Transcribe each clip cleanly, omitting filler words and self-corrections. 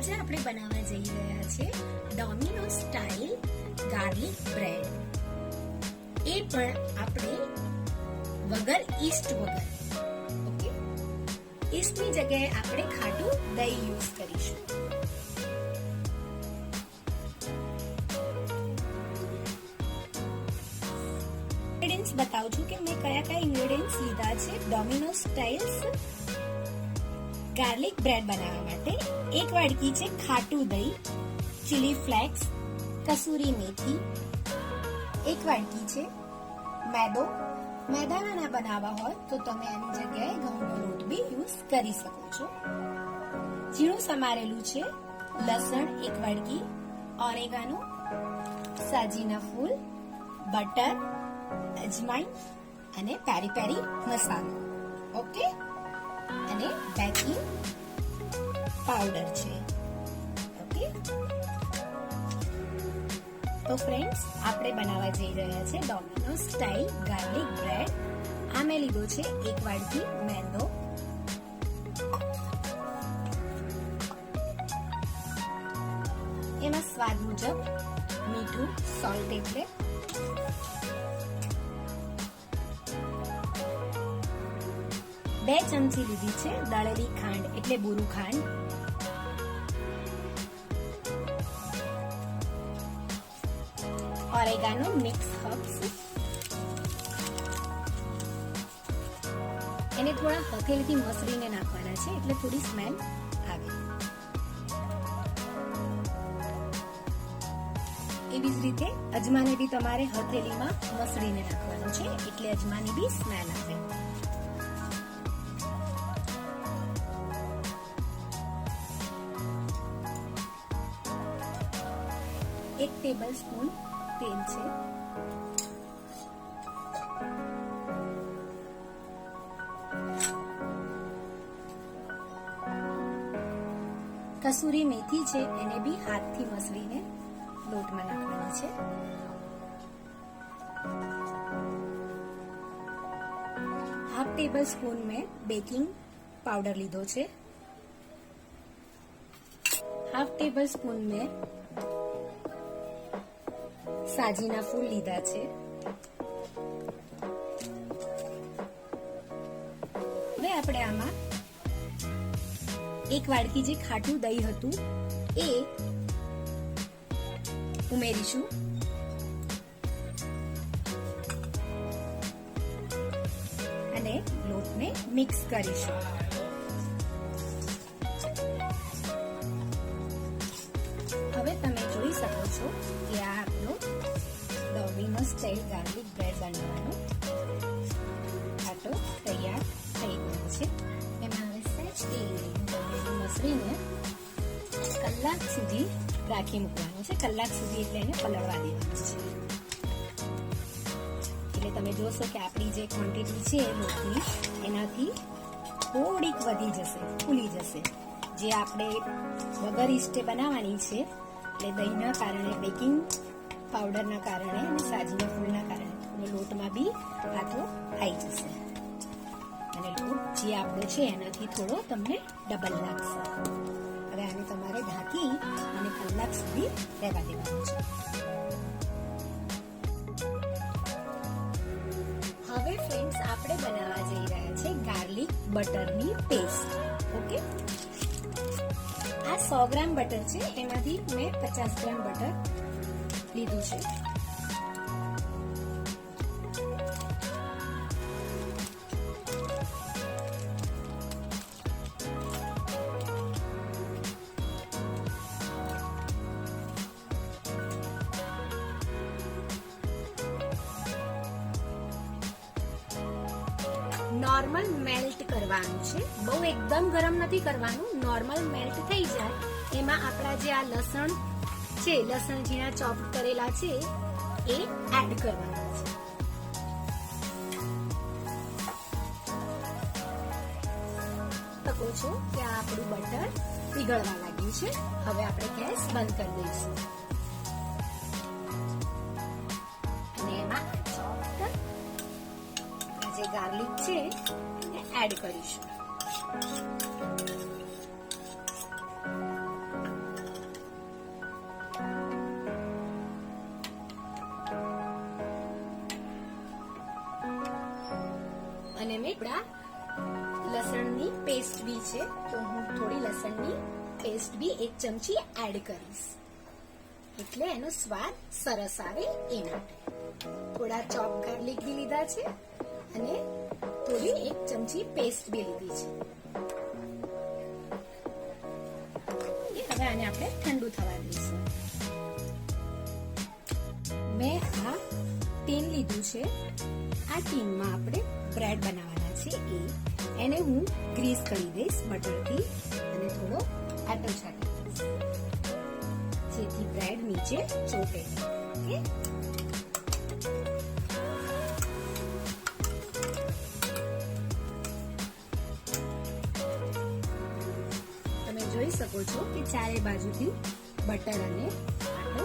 આજે આપણે બનાવવા જઈ રહ્યા છે ડોમિનોઝ સ્ટાઇલ ગાર્લિક બ્રેડ, એ પણ આપણે વગર ઈસ્ટ વગર. ઓકે, ઈસ્ટની જગ્યાએ આપણે ખાટું દહીં યુઝ કરીશું. ઇન્ગ્રેડિયન્ટ્સ બતાવું છું કે મેં કયા ઇન્ગ્રેડિયન્ટ્સ લીધા છે ડોમિનોઝ સ્ટાઇલ્સ ગાર્લિક બ્રેડ બનાવવા માટે. 1 વાડકી છે ખાટું દહીં, ચીલી ફ્લેક્સ, કસૂરી મેથી. 1 વાડકી છે મેદો. મેદાના ના બનાવવા હોય તો તમે આની જગ્યાએ ઘઉંનો લોટ બી યુઝ કરી શકો છો. ઝીણું સમારેલું છે લસણ 1 વાડકી, ઓરેગાનો, સાજીના ફૂલ, બટર, અજમાઈન અને પેરી પેરી મસાલો. ઓકે, અને બેકિંગ પાવડર છે. ઓકે, તો ફ્રેન્ડ્સ આપણે બનાવવા જઈ રહ્યા છે ડોમિનોઝ સ્ટાઇલ ગાર્લિક બ્રેડ. આ મેં લીધો છે 1 વાડકી મેંદો, એમાં સ્વાદ મુજબ મીઠું, સોલ્ટ એટલે, બે ચમચી લીધી છે દળેલી ખાંડ એટલે બુરું ખાંડ, ઓરેગાનો મિક્સ હર્બ્સ. એને થોડા હથેળીથી મસળીને નાખવાના છે એટલે થોડી સ્મેલ આવે. એવી જ રીતે અજમાને બી તમારે હથેળીમાં મસળીને નાખવાનું છે એટલે અજમાની બી સ્મેલ આવે. એક ટેબલ સ્પૂન તેલ છે, કસૂરી મેથી છે એને બી હાથથી મસળીને લોટમાં નાખવાની છે. હાફ ટેબલ સ્પૂન મેં બેકિંગ પાવડર લીધો છે. હાફ ટેબલ સ્પૂન મેં સાજીના ફૂલ લીધા છે. હવે આપણે આમાં 1 વાડકી જે ખાટું દહીં હતું એ ઉમેરીશું. અને લોટને મિક્સ કરીશું. હવે તમે જોઈ શકો છો કે આ આપણો ડોમિનોઝ સ્ટાઇલ ગાર્લિક બ્રેડ બનાવવાનો આટો તૈયાર થઈ ગયો છે. એમાં હવે સહેજ તેલ મસળીને કલાક સુધી રાખી મૂકવાનું છે. કલાક સુધી એટલે એને પલળવા દેવાનું છે. એટલે તમે જોશો કે આપણી જે ક્વોન્ટિટી છે લોટની એનાથી થોડીક વધી જશે, ફૂલી જશે. જે આપણે વગર ઈસ્ટે બનાવવાની છે એટલે દહીંના કારણે, બેકિંગ પાવડરના કારણે અને સાજીના ફૂલના કારણે લોટમાં બી આથો આવી જશે અને લોટ જે આપણો છે એનાથી થોડો તમને ડબલ લાગશે. હવે આને તમારે ઢાંકી અને કલાક સુધી રહેવા દેવાનું છે. હવે ફ્રેન્ડ્સ આપણે બનાવવા જઈ રહ્યા છે ગાર્લિક બટરની પેસ્ટ. ઓકે, આ 100 ગ્રામ બટર છે, એમાંથી મેં 50 ગ્રામ બટર લીધું છે. નોર્મલ મેલ્ટ કરવાનું છે, બહુ એકદમ ગરમ નથી કરવાનું. નોર્મલ મેલ્ટ થઈ જાય એમાં આપણા જે આ લસણ છે, લસણ ઝીણા ચોપ કરેલા છે એ એડ કરવાના છે. શકો છો કે આ આપણું બટર પીગળવા લાગ્યું છે. હવે આપણે ગેસ બંધ કરી દઈશું અને એમાં જે ગાર્લિક છે એને એડ કરીશું. આપણા લસણની પેસ્ટ બી છે, તો હું થોડી લસણની પેસ્ટ બી 1 ચમચી એડ કરીશ, એટલે એનો સ્વાદ સરસ આવે એ માટે. થોડા ચોપ ગાર્લિક બી લીધા છે અને થોડી 1 ચમચી પેસ્ટ બી લીધી છે. હવે આને આપણે ઠંડુ થવા દઈશું. મેં આ ટીન લીધું છે. આ ટીનમાં આપણે બ્રેડ બનાવવાના છે. એને હું ગ્રીસ કરી દઈશ બટરથી અને થોડો આટો છાંટી દઈશ, જેથી બ્રેડ નીચે ચોટે નહીં. તમે જોઈ શકો છો કે ચારે બાજુથી બટર અને આટો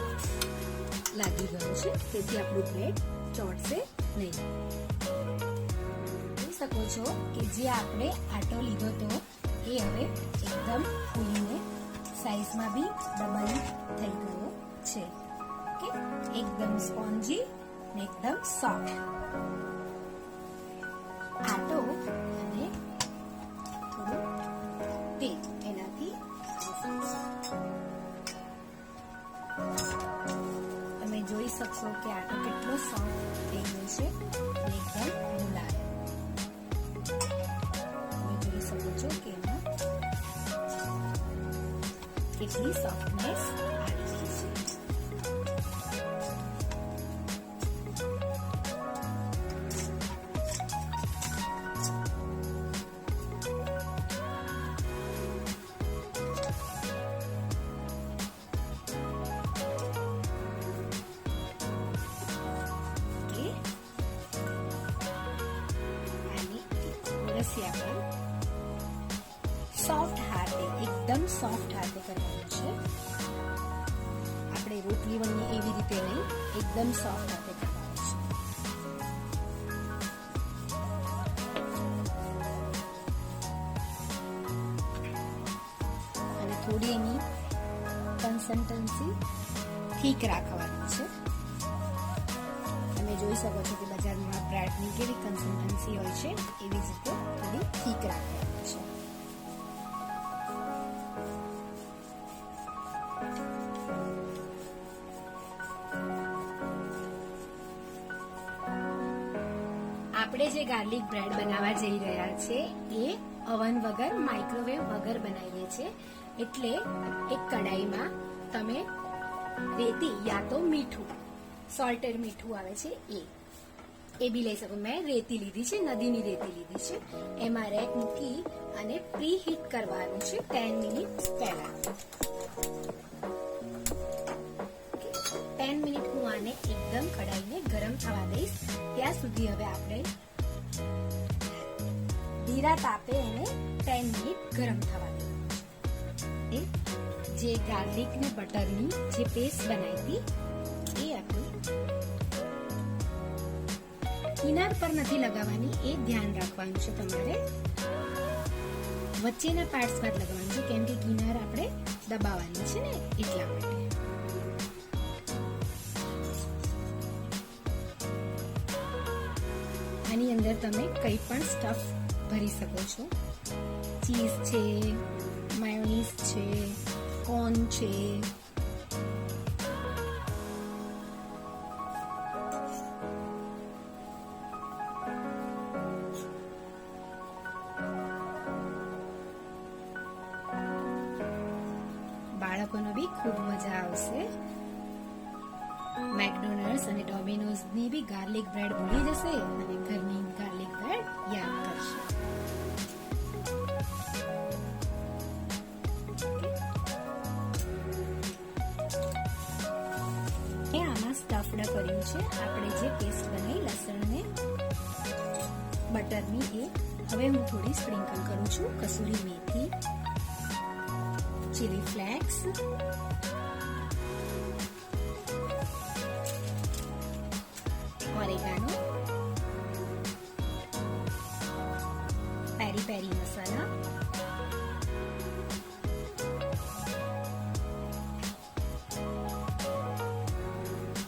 લાગી ગયો છે, તેથી આપણું બ્રેડ ચોટશે નહીં. જોઈ શકો છો કે જે આપણે આટો લીધો તો એ હવે એકદમ ફૂલીને સાઈઝમાં બી ડબલ થઈ ગયો છે. ઓકે, એકદમ સ્પોન્જી ને એકદમ સોફ્ટ. આટો અને થોડું તેલ એનાથી તમે જોઈ શકશો કે આટો કેટલો સોફ્ટ થઈ ગયો છે અને એકદમ મુલાયમ. તમે જોઈ શકો છો કે એમાં કેટલી સોફ્ટનેસ આવી ગઈ છે. સોફ્ટ હાથે, એકદમ સોફ્ટ હાથે કરવાનું છે. આપણે રોટલી વણીએ એવી રીતે નહીં, એકદમ સોફ્ટ હાથે કરવાનું છે. અને થોડી એની કન્સિસ્ટન્સી ઠીક રાખવાની છે. તમે જોઈ શકો છો કે બજારમાં બ્રેડની કેવી કન્સિસ્ટન્સી હોય છે, એવી જ રીતે થોડી ઠીક રાખવાની છે. આપણે જે ગાર્લિક બ્રેડ બનાવવા જઈ રહ્યા છે એ ઓવન વગર, માઇક્રોવેવ વગર બનાવીએ છીએ. એટલે એક કડાઈમાં તમે રેતી યા તો મીઠું, સોલ્ટેડ મીઠું આવે છે એ બી લઈ શકો. મેં રેતી લીધી છે, નદીની રેતી લીધી છે. એમાં રેક મૂકી અને પ્રી હીટ કરવાનું છે 10 મિનિટ પહેલા. 10 મિનિટ હું આને એકદમ કડાઈને ગરમ થવા દઈશ. ત્યાં સુધી હવે આપણે ધીરા તાપે એને 10 મિનિટ ગરમ થવા દઈએ. જે ગાર્લિક ને બટરની જે પેસ્ટ બનાવી હતી એ આપણી કિનાર પર નથી લગાવવાની, એ ધ્યાન રાખવાનું છે તમારે. વચ્ચેના પાર્ટ્સ પર લગાવવાનું છે, કેમ કે કિનાર આપણે દબાવવાની છે ને એટલા માટે. આની અંદર તમે કંઈ પણ સ્ટફ ભરી શકો છો. ચીઝ છે, માયોનીઝ છે, કોર્ન છે. બાળકોનો બી ખૂબ મજા આવશે. મેકડોનલ્ડ્સ અને ડોમિનોઝ ની બી ગાર્લિક બ્રેડ ભૂલી જશે અને ઘરની ગાર્લિક બ્રેડ યાદ કરશે. આમાં સ્ટફડ કર્યું છે આપણે જે પેસ્ટ બનાવી લસણ ને બટરની એ. હવે હું થોડી સ્પ્રિંકલ કરું છું કસૂરી મેથી, ચીલી ફ્લેક્સ, ઓરેગાનો, પેરી પેરી મસાલા,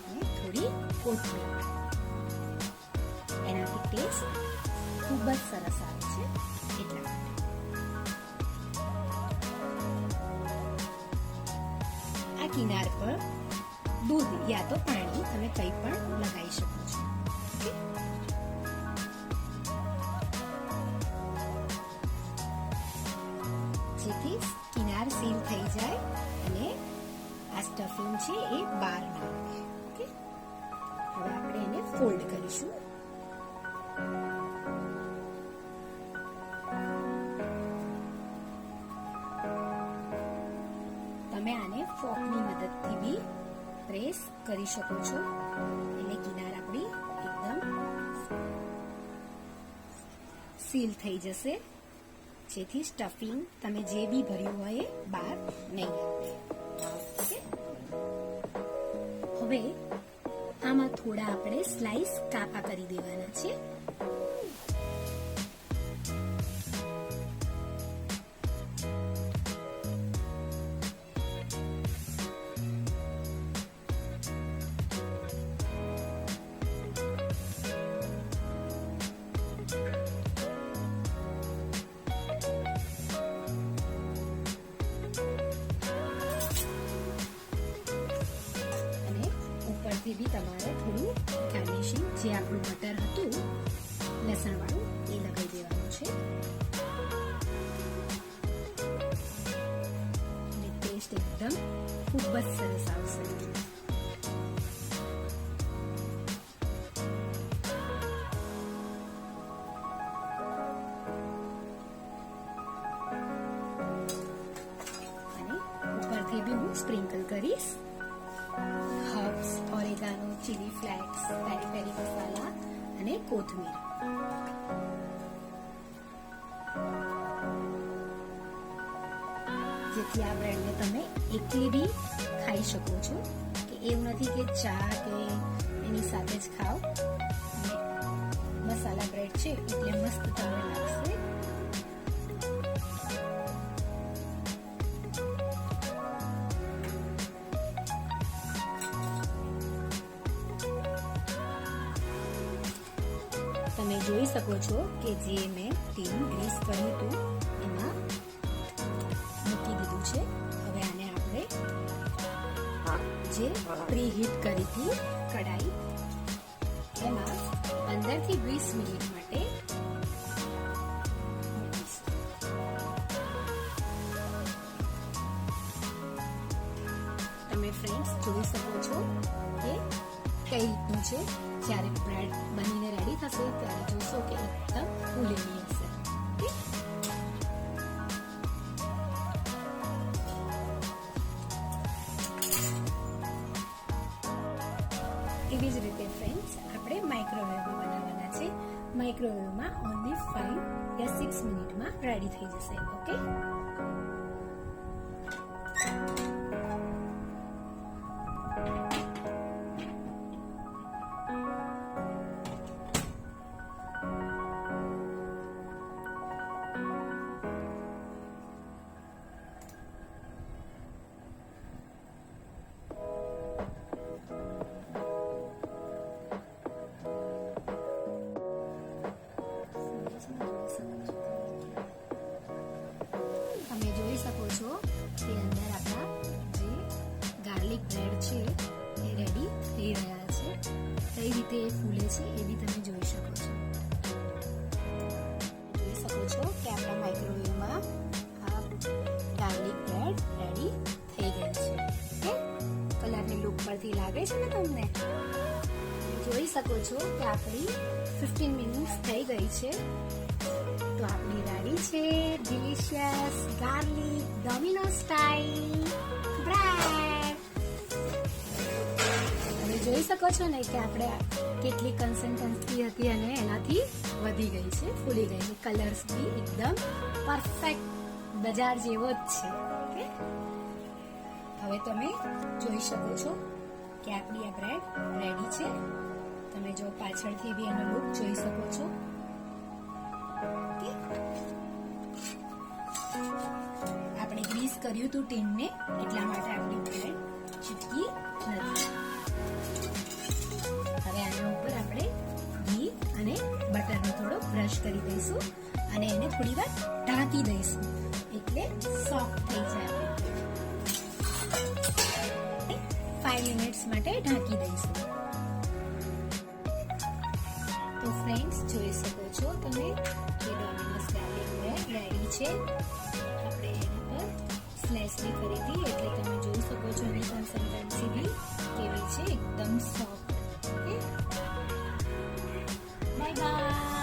અને થોડી કોથમીર. એનાથી ટેસ્ટ ખૂબ જ સરસ આવે છે એટલા માટે. આ કિનાર પર દૂધ યા તો પાણી તમે કંઈ પણ લગાવી શકો છો. જેથી કિનાર સીલ થઈ જાય અને આ સ્ટફિંગ છે એ બહાર ના આવે. ઓકે, હવે આપણે એને ફોલ્ડ કરીશું. તમે આને ફોર્કની મદદથી બી પ્રેસ કરી શકો છો એટલે કિનાર આપણી એકદમ સીલ થઈ જશે, જેથી સ્ટફિંગ તમે જે બી ભર્યું હોય એ બહાર નહીં આવે. ઓકે, હવે આમાં થોડા આપણે સ્લાઇસ કાપા કરી દેવાના છે. ઉપરથી બી તમારે થોડું ગાર્નિશિંગ જે આપણું બટર હતું લસણ વાળું એ લગાવી દેવાનું છે અને ટેસ્ટ એકદમ ખૂબ જ સરસ આવશે. અને ઉપરથી બી હું સ્પ્રિંકલ કરીશ હર્બ્સ, ઓરેગાનો, ચીલી ફ્લેક્સ, પેરી પેરી મસાલા અને કોથમીર. જેથી આ બ્રેડને તમે એકલી બી ખાઈ શકો છો, કે એવું નથી કે ચા કે એની સાથે જ ખાઓ. મસાલા બ્રેડ છે એટલે મસ્ત તમને લાગશે. તમે જોઈ શકો છો કે જે મેં ટીન ગ્રીસ કર્યું હતું એમાં મૂકી દીધું છે. હવે આને આપણે જે પ્રીહીટ કરી હતી કઢાઈ એમાં 15 થી 20 મિનિટ માટે તમે ફ્રેન્ડ્સ જોઈ શકો છો કે કઈ રીતનું છે. જ્યારે બ્રેડ બનીને રેડી થશે ત્યારે જોશો કે એકદમ ફૂલેલી હશે. એવી જ રીતે ફ્રેન્ડ્સ આપણે માઇક્રોવેવમાં બનાવવાના છે. માઇક્રોવેવમાં ઓનલી 5 યા 6 મિનિટમાં રેડી થઈ જશે. ઓકે, તમે જોઈ શકો છો કે અંદર આપણા જે ગાર્લિક બ્રેડ છે એ રેડી થઈ રહ્યા છે. કઈ રીતે એ ફૂલે છે એ બી તમે જોઈ શકો છો. જોઈ શકો છો કે આપણા માઇક્રોવેવમાં આ ગાર્લિક બ્રેડ રેડી થઈ ગઈ છે. ઓકે, કલરની લુક પરથી લાગે છે ને તમને? જોઈ શકો છો કે આપણી 15 મિનિટ્સ થઈ ગઈ છે. તો આપણી રેડી છે delicious garlic domino style bread. તમે જોઈ શકો છો ને કે આપણે કેટલી કન્સિસ્ટન્સી હતી અને એનાથી વધી ગઈ છે, ફૂલી ગઈ છે. કલર્સ બી એકદમ પરફેક્ટ બજાર જેવો જ છે. ઓકે, હવે તમે જોઈ શકો છો કે આપણી આ બ્રેડ રેડી છે. તમે જો પાછળથી બી એનો લુક જોઈ શકો છો. આપણે ગ્રીસ કર્યું હતું ટીનને એટલા માટે આપણી બ્રેડ ચીપકી નથી. હવે આના ઉપર આપણે ઘી અને બટરને થોડો બ્રશ કરી દઈશું અને એને થોડી વાર ઢાંકી દઈશું એટલે સોફ્ટ થઈ જાય. 5 મિનિટ્સ માટે ઢાંકી દઈશું. તો ફ્રેન્ડ્સ, જોઈ શકો છો તમે કે ડોમિનોઝ ગાર્લિક બ્રેડ રેડી છે. આપણે એના પર સ્લાઇસ બી કરી હતી એટલે તમે જોઈ શકો છો એની કન્સિસ્ટન્સી બી કેવી છે, એકદમ સોફ્ટ. Okay, bye bye.